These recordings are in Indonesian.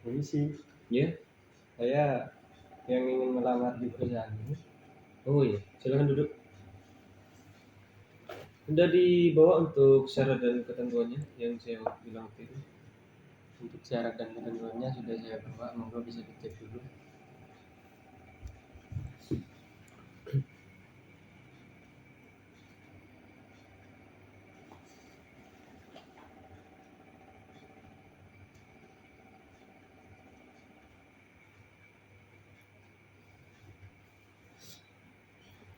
Ini sih, Ya? saya yang ingin melamar di perusahaan ini. Oh iya, silakan duduk. Sudah dibawa untuk syarat dan ketentuannya yang saya bilang waktu itu. Untuk syarat dan ketentuannya sudah saya bawa, monggo bisa dicek dulu.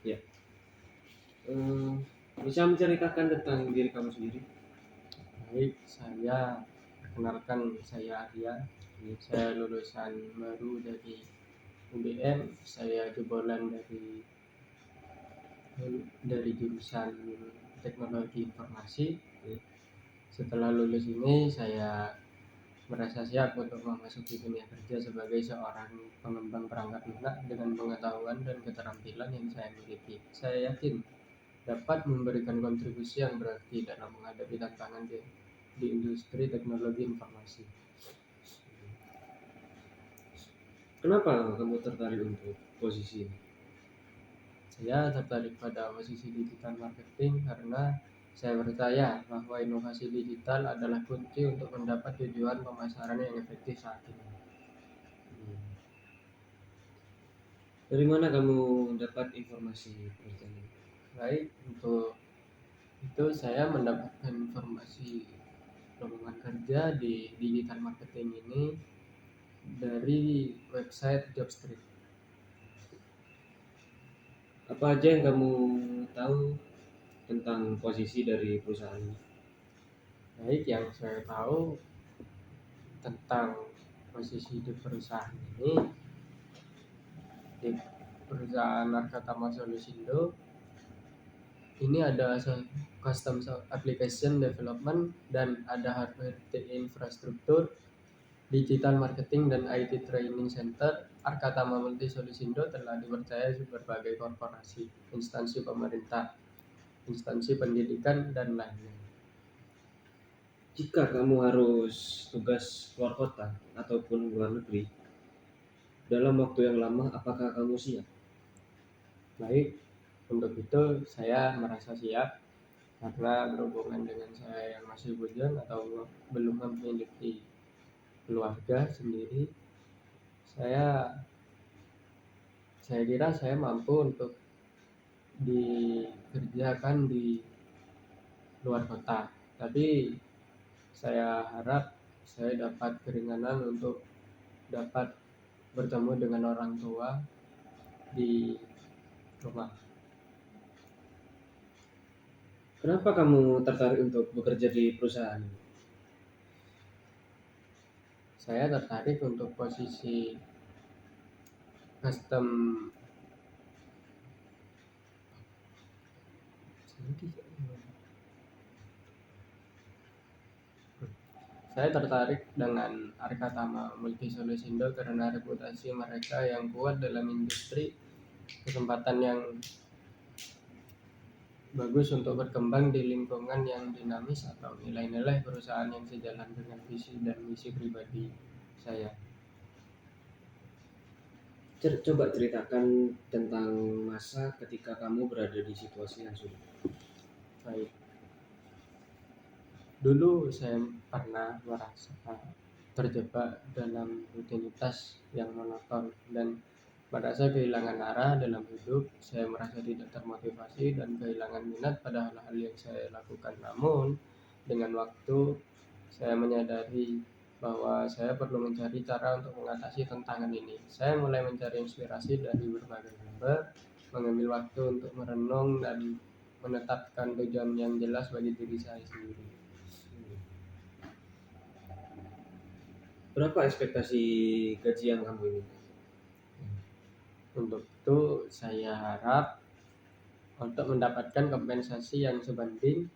Ya. Bisa menceritakan tentang diri kamu sendiri? Baik, saya perkenalkan, saya Arya. Saya lulusan baru dari UBM. Saya jebolan dari jurusan teknologi informasi. Setelah lulus ini saya merasa siap untuk memasuki dunia kerja sebagai seorang pengembang perangkat lunak dengan pengetahuan dan keterampilan yang saya miliki. Saya yakin dapat memberikan kontribusi yang berarti dalam menghadapi tantangan di industri teknologi informasi. Kenapa kamu tertarik untuk posisi ini? Saya tertarik pada posisi digital marketing karena saya percaya bahwa inovasi digital adalah kunci untuk mendapat tujuan pemasaran yang efektif saat ini. Dari mana kamu dapat informasi pekerjaan ini? Baik, untuk itu saya mendapatkan informasi lowongan kerja di digital marketing ini dari website Jobstreet. Apa aja yang kamu tahu tentang posisi dari perusahaan ini? Baik, yang saya tahu tentang posisi di perusahaan ini, di perusahaan Arkatama Solusindo ini ada custom application development dan ada hardware infrastruktur, digital marketing dan IT training center. Arkatama Multi Solusindo telah dipercaya berbagai korporasi, instansi pemerintah, instansi pendidikan dan lainnya. Jika kamu harus tugas keluar kota ataupun luar negeri dalam waktu yang lama, apakah kamu siap? Baik, untuk itu saya merasa siap karena berhubungan dengan saya yang masih bujang atau belum memiliki keluarga sendiri, saya saya kira saya mampu untuk dikerjakan di luar kota. Tapi saya harap saya dapat keringanan untuk dapat bertemu dengan orang tua di rumah. Kenapa kamu tertarik untuk bekerja di perusahaan ini? Saya tertarik untuk posisi custom. Saya tertarik dengan Arkatama Multi Solusindo karena reputasi mereka yang kuat dalam industri, kesempatan yang bagus untuk berkembang di lingkungan yang dinamis, atau nilai-nilai perusahaan yang sejalan dengan visi dan misi pribadi saya. Coba ceritakan tentang masa ketika kamu berada di situasi yang sulit. Baik. Dulu saya pernah merasa terjebak dalam rutinitas yang monoton dan merasa kehilangan arah dalam hidup. Saya merasa tidak termotivasi dan kehilangan minat pada hal-hal yang saya lakukan. Namun, dengan waktu saya menyadari bahwa saya perlu mencari cara untuk mengatasi tantangan ini. Saya mulai mencari inspirasi dari berbagai sumber, mengambil waktu untuk merenung dan menetapkan tujuan yang jelas bagi diri saya sendiri. Berapa ekspektasi gaji yang kamu ini? Untuk itu saya harap untuk mendapatkan kompensasi yang sebanding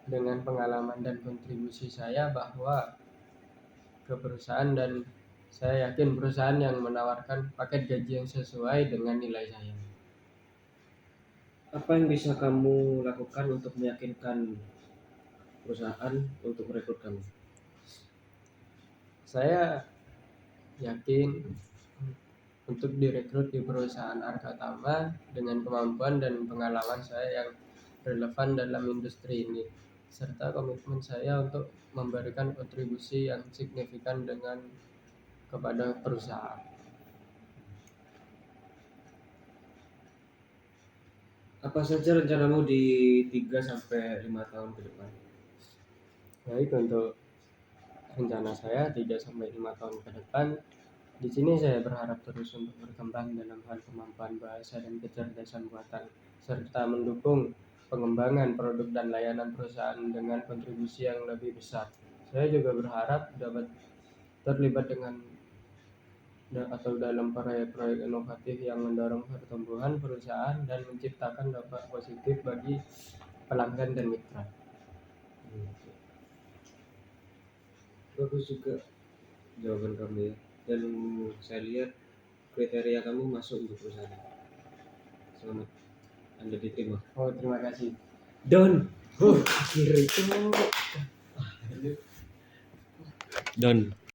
dengan pengalaman dan kontribusi saya bahwa ke perusahaan, dan saya yakin perusahaan yang menawarkan paket gaji yang sesuai dengan nilai saya. Apa yang bisa kamu lakukan untuk meyakinkan perusahaan untuk merekrut kamu? Saya yakin untuk direkrut di perusahaan Arkatama dengan kemampuan dan pengalaman saya yang relevan dalam industri ini, serta komitmen saya untuk memberikan kontribusi yang signifikan kepada perusahaan. Apa saja rencanamu di 3 sampai 5 tahun ke depan? Baik, untuk rencana saya 3 sampai 5 tahun ke depan, di sini saya berharap terus untuk berkembang dalam hal kemampuan bahasa dan kecerdasan buatan, serta mendukung pengembangan produk dan layanan perusahaan dengan kontribusi yang lebih besar. Saya juga berharap dapat terlibat dalam proyek-proyek inovatif yang mendorong pertumbuhan perusahaan dan menciptakan dampak positif bagi pelanggan dan mitra. Bagus juga jawaban kamu ya. Dan saya lihat kriteria kamu masuk untuk perusahaan. Selamat, Anda diterima. Oh, terima kasih. Don. Akhir itu. Don.